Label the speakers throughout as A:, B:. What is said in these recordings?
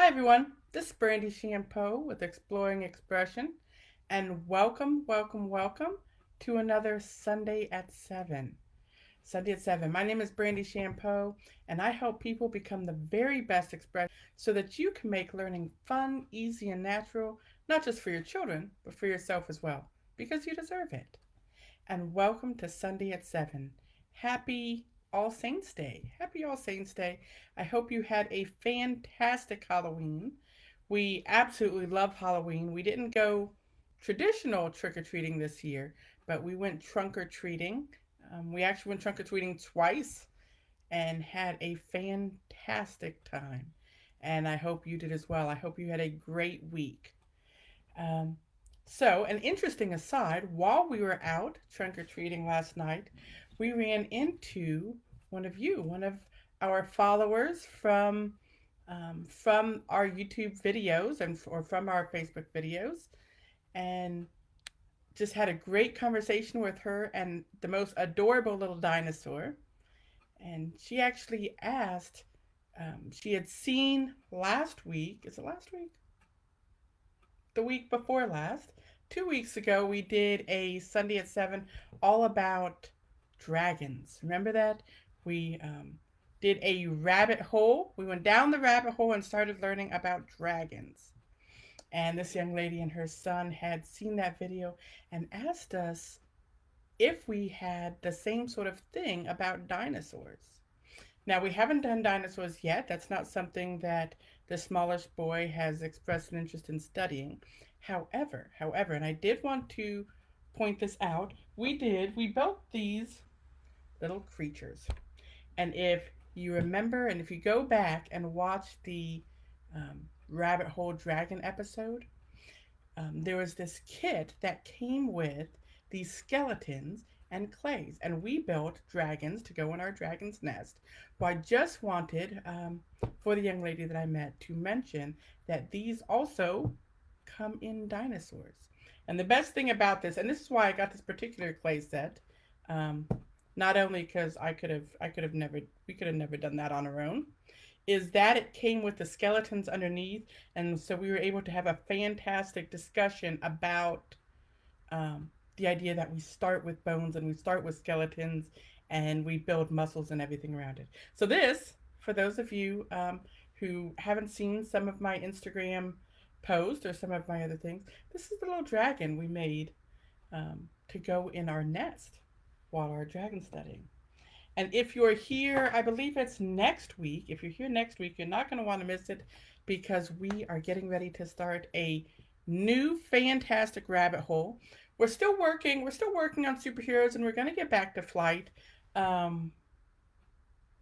A: Hi everyone, this is Brandy Shampoo with Exploring Expression, and welcome to another Sunday at 7. Sunday at 7. My name is Brandy Shampoo, and I help people become the very best expression so that you can make learning fun, easy, and natural, not just for your children, but for yourself as well, because you deserve it. And welcome to Sunday at 7. Happy All Saints Day. Happy All Saints Day. I hope you had a fantastic Halloween. We absolutely love Halloween. We didn't go traditional trick or treating this year, but we went trunk or treating. We actually went trunk or treating twice and had a fantastic time. And I hope you did as well. I hope you had a great week. Um, an interesting aside, while we were out trunk or treating last night, we ran into one of our followers from our YouTube videos or from our Facebook videos, and just had a great conversation with her and the most adorable little dinosaur. And she actually asked, she had seen last week. Is it last week? The week before last, 2 weeks ago, we did a Sunday at 7 all about dragons. Remember that? We did a rabbit hole. We went down the rabbit hole and started learning about dragons. And this young lady and her son had seen that video and asked us if we had the same sort of thing about dinosaurs. Now, we haven't done dinosaurs yet. That's not something that the smallest boy has expressed an interest in studying. However, and I did want to point this out, we built these little creatures. And if you remember, and if you go back and watch the rabbit hole dragon episode, there was this kit that came with these skeletons and clays, and we built dragons to go in our dragon's nest. Well, I just wanted for the young lady that I met to mention that these also come in dinosaurs. And the best thing about this, and this is why I got this particular clay set, um, not only because I could have never, we could have never done that on our own, is that it came with the skeletons underneath, and so we were able to have a fantastic discussion about the idea that we start with bones and we start with skeletons and we build muscles and everything around it. So this, for those of you who haven't seen some of my Instagram posts or some of my other things, this is the little dragon we made to go in our nest while our dragon studying. And if you're here, I believe it's next week. If you're here next week, you're not going to want to miss it because we are getting ready to start a new fantastic rabbit hole. We're still working. We're still working on superheroes, and we're going to get back to flight um,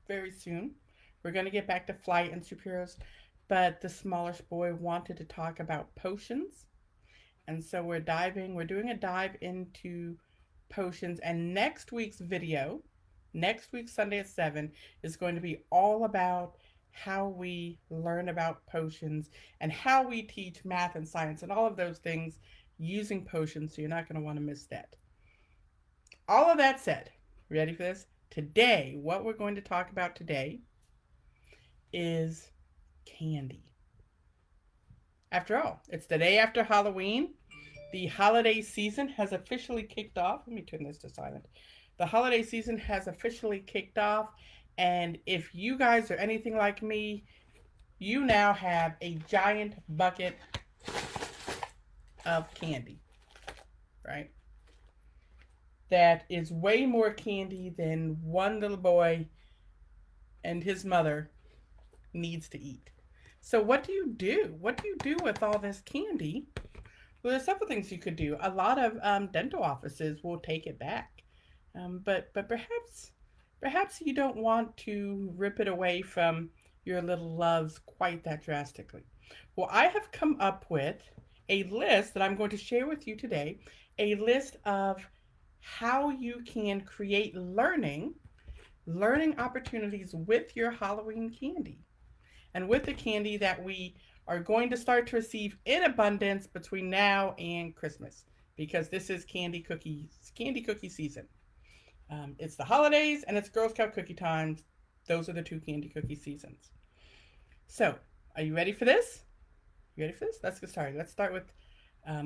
A: very soon. We're going to get back to flight and superheroes, but the smallest boy wanted to talk about potions, and so we're diving. We're doing a dive into potions, and next week's Sunday at 7 is going to be all about how we learn about potions and how we teach math and science and all of those things using potions. So you're not going to want to miss that. All of that said, ready for this? Today, what we're going to talk about today is candy. After all, it's the day after Halloween. The holiday season has officially kicked off. Let me turn this to silent. The holiday season has officially kicked off, and if you guys are anything like me, you now have a giant bucket of candy, right? That is way more candy than one little boy and his mother needs to eat. So what do you do? What do you do with all this candy? Well, there's several things you could do. A lot of dental offices will take it back, but perhaps you don't want to rip it away from your little loves quite that drastically. Well, I have come up with a list that I'm going to share with you today. A list of how you can create learning opportunities with your Halloween candy and with the candy that we are going to start to receive in abundance between now and Christmas, because this is candy cookie season. It's the holidays and it's Girl Scout cookie time. Those are the two candy cookie seasons. So Are you ready for this? You ready for this? Let's get started. Let's start with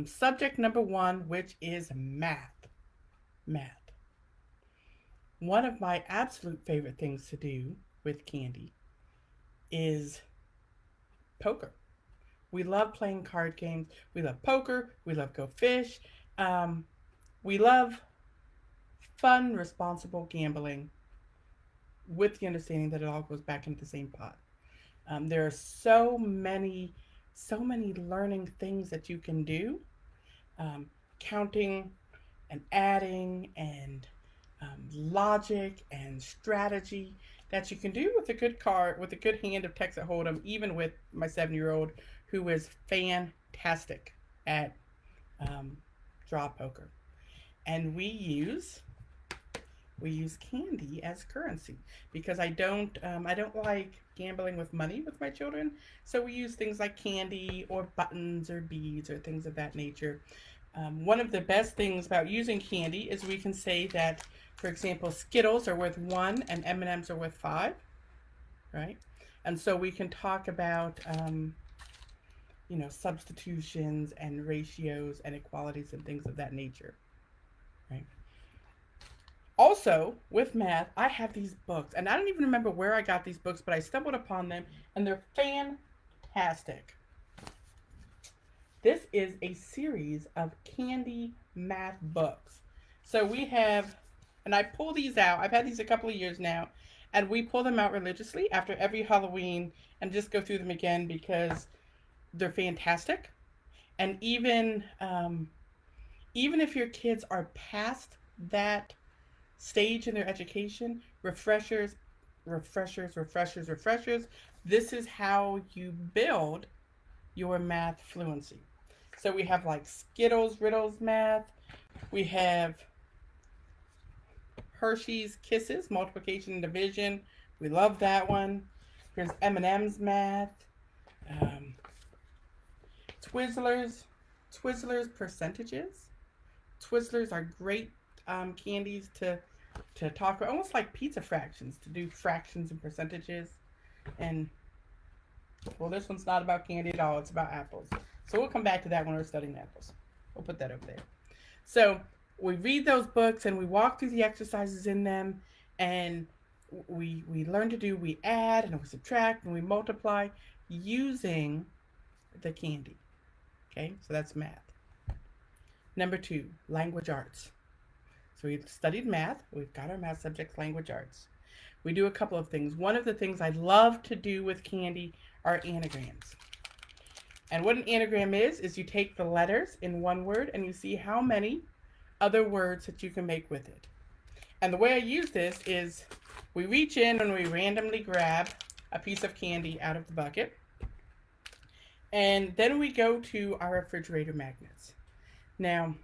A: subject number one, which is math. Math. One of my absolute favorite things to do with Candy is poker. We love playing card games. We love poker. We love Go Fish. Um, we love fun, responsible gambling with the understanding that it all goes back into the same pot. There are so many learning things that you can do. Counting and adding and logic and strategy that you can do with a good card, with a good hand of Texas Hold'em, even with my 7-year-old who is fantastic at draw poker. And we use candy as currency because I don't like gambling with money with my children. So we use things like candy or buttons or beads or things of that nature. One of the best things about using candy is we can say that, for example, Skittles are worth 1 and M&Ms are worth 5, right? And so we can talk about substitutions and ratios and equalities and things of that nature, right? Also, with math, I have these books, and I don't even remember where I got these books, but I stumbled upon them, and they're fantastic. This is a series of candy math books. So we have, and I pull these out, I've had these a couple of years now, and we pull them out religiously after every Halloween and just go through them again because they're fantastic. And even if your kids are past that stage in their education, refreshers, refreshers, refreshers, refreshers. This is how you build your math fluency. So we have like Skittles, Riddles math. We have Hershey's Kisses, multiplication and division. We love that one. Here's M&M's math. Um, Twizzlers, Twizzlers percentages. Twizzlers are great candies to talk about, almost like pizza fractions, to do fractions and percentages. And well, this one's not about candy at all, it's about apples. So we'll come back to that when we're studying apples. We'll put that over there. So we read those books and we walk through the exercises in them, and we learn to do, we add and we subtract and we multiply using the candy. Okay, so that's math. Number 2, language arts. So we've studied math. We've got our math subjects, language arts. We do a couple of things. One of the things I love to do with candy are anagrams. And what an anagram is you take the letters in one word and you see how many other words that you can make with it. And the way I use this is we reach in and we randomly grab a piece of candy out of the bucket. And then we go to our refrigerator magnets. Now,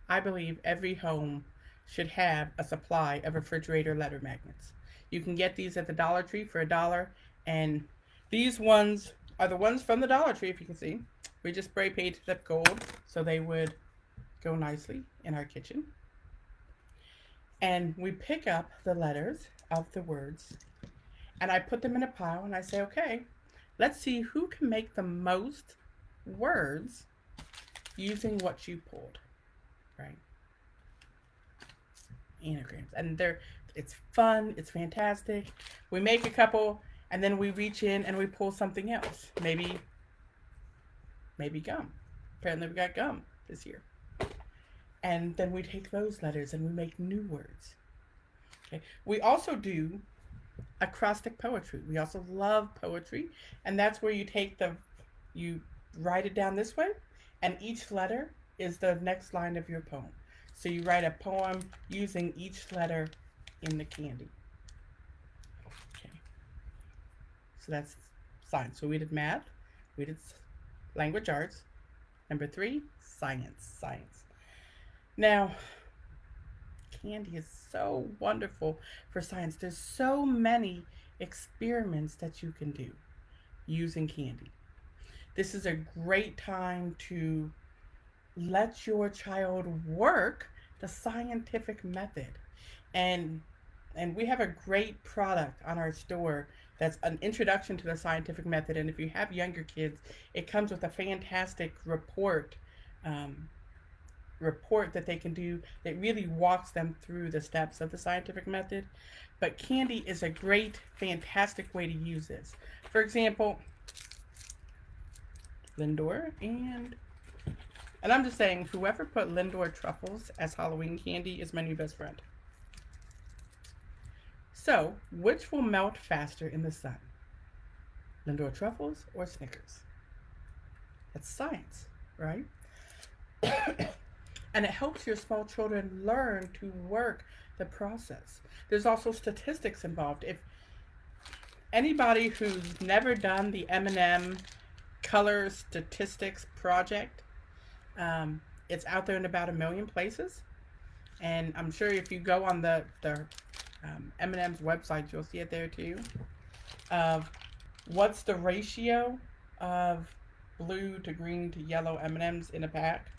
A: I believe every home should have a supply of refrigerator letter magnets. You can get these at the Dollar Tree for $1, and these ones are the ones from the Dollar Tree, if you can see. We just spray painted up gold so they would go nicely in our kitchen. And we pick up the letters of the words, and I put them in a pile, and I say, okay, let's see who can make the most words using what you pulled. Right? Anagrams. And it's fun, it's fantastic. We make a couple and then we reach in and we pull something else. Maybe gum. Apparently we got gum this year. And then we take those letters and we make new words. Okay. We also do acrostic poetry. We also love poetry, and that's where you write it down this way, and each letter is the next line of your poem. So you write a poem using each letter in the candy. Okay. So that's science. So we did math, we did language arts. Number 3, science. Now, candy is so wonderful for science. There's so many experiments that you can do using candy. This is a great time to let your child work the scientific method. And And we have a great product on our store that's an introduction to the scientific method. And if you have younger kids, it comes with a fantastic um, report that they can do that really walks them through the steps of the scientific method. But candy is a great, fantastic way to use this. For example, Lindor and I'm just saying, whoever put Lindor truffles as Halloween candy is my new best friend. So, which will melt faster in the sun? Lindor truffles or Snickers? That's science, right? And it helps your small children learn to work the process. There's also statistics involved. If anybody who's never done the M&M color statistics project, it's out there in about 1 million places, and I'm sure if you go on the M&M's website, you'll see it there too. Of what's the ratio of blue to green to yellow M&Ms in a pack?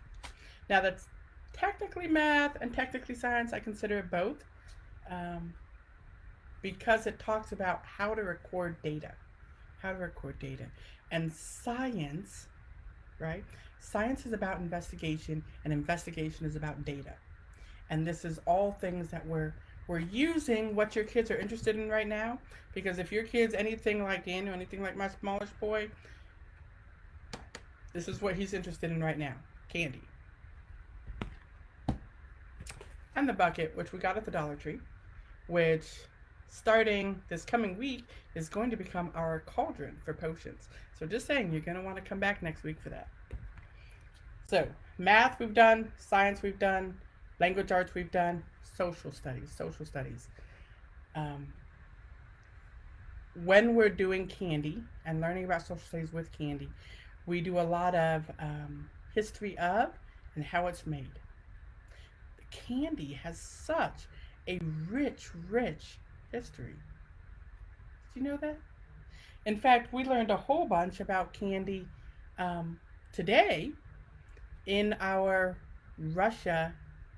A: Now that's technically math and technically science. I consider it both, because it talks about how to record data, and science, right? Science is about investigation, and investigation is about data. And this is all things that we're using what your kids are interested in right now. Because if your kid's anything like Daniel, anything like my smallest boy, this is what he's interested in right now: candy. And the bucket, which we got at the Dollar Tree, which starting this coming week is going to become our cauldron for potions. So just saying, you're going to want to come back next week for that. So math we've done, science we've done, language arts we've done, social studies. When we're doing candy and learning about social studies with candy, we do a lot of history of and how it's made. The candy has such a rich history. Did you know that? In fact, we learned a whole bunch about candy today in our Russia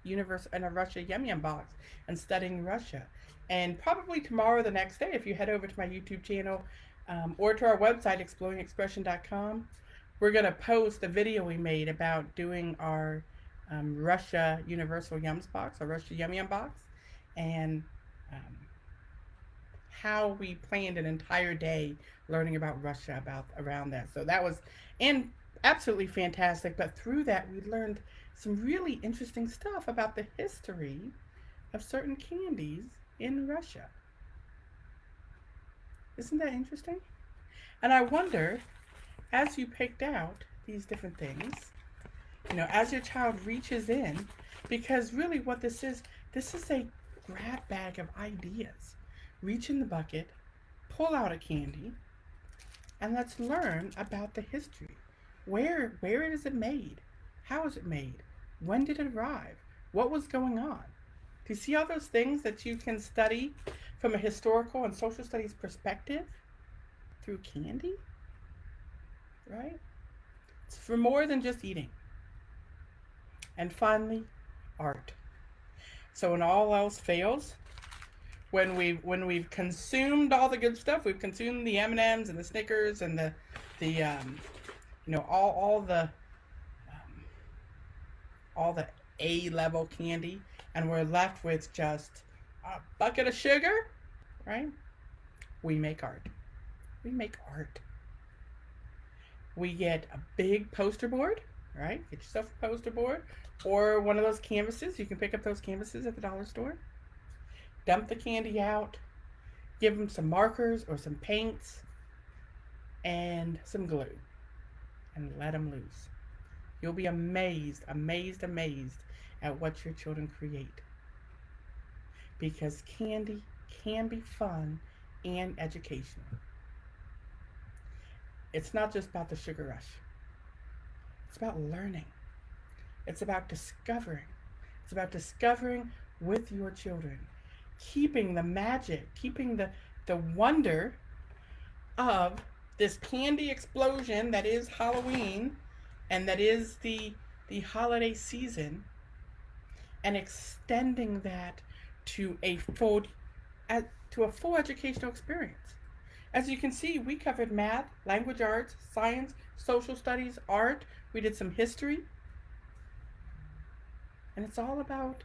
A: Yum Yum box and studying Russia. And probably tomorrow or the next day, if you head over to my YouTube channel or to our website, exploringexpression.com, we're going to post the video we made about doing our Russia Universal Yums box, or Russia Yum Yum box, and how we planned an entire day learning about Russia around that. So that was absolutely fantastic. But through that, we learned some really interesting stuff about the history of certain candies in Russia. Isn't that interesting? And I wonder, as you picked out these different things, as your child reaches in, because really what this is a grab bag of ideas. Reach in the bucket, pull out a candy, and let's learn about the history. Where is it made? How is it made? When did it arrive? What was going on? Do you see all those things that you can study from a historical and social studies perspective through candy? Right? It's for more than just eating. And finally, art. So when all else fails, when we've consumed all the good stuff, we've consumed the M&Ms and the Snickers and the all the A-level candy, and we're left with just a bucket of sugar, right? We make art. We make art. We get a big poster board, right? Get yourself a poster board or one of those canvases. You can pick up those canvases at the dollar store. Dump the candy out. Give them some markers or some paints and some glue, and let them loose. You'll be amazed at what your children create. Because candy can be fun and educational. It's not just about the sugar rush. It's about learning. It's about discovering. It's about discovering with your children. Keeping the magic, keeping the wonder of this candy explosion that is Halloween and that is the holiday season, and extending that to a to a full educational experience. As you can see, we covered math, language arts, science, social studies, art. We did some history. And it's all about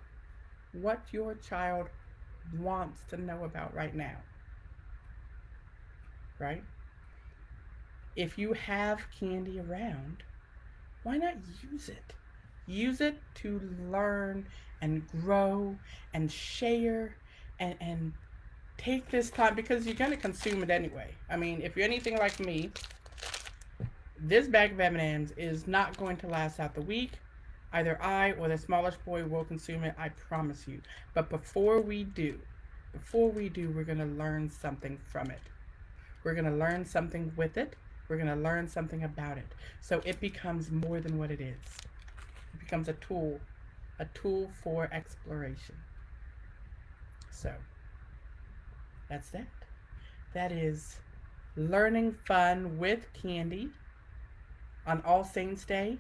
A: what your child wants to know about right now, right? If you have candy around, why not use it? Use it to learn and grow and share and take this time, because you're going to consume it anyway. I mean, if you're anything like me, this bag of M&Ms is not going to last out the week. Either I or the smallest boy will consume it, I promise you. But before we do, we're going to learn something from it. We're going to learn something with it. We're going to learn something about it. So it becomes more than what it is. It becomes a tool for exploration. So that's that. That is learning fun with candy on All Saints Day.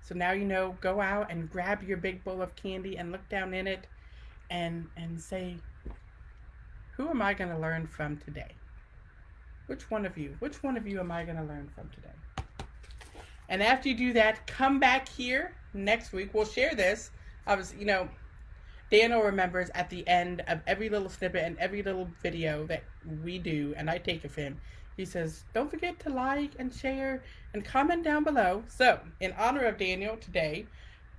A: So now you know, go out and grab your big bowl of candy and look down in it and say, who am I going to learn from today? Which one of you am I going to learn from today? And after you do that, come back here next week. We'll share this. Daniel remembers at the end of every little snippet and every little video that we do, and I take of him, he says, don't forget to like and share and comment down below. So, in honor of Daniel today,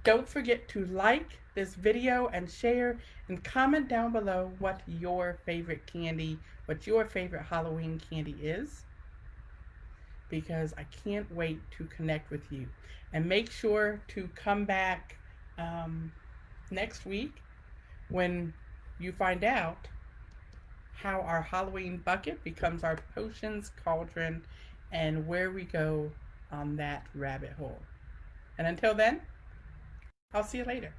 A: don't forget to like this video and share and comment down below what your favorite candy, what your favorite Halloween candy is, because I can't wait to connect with you. And make sure to come back next week when you find out how our Halloween bucket becomes our potions cauldron and where we go on that rabbit hole. And until then, I'll see you later.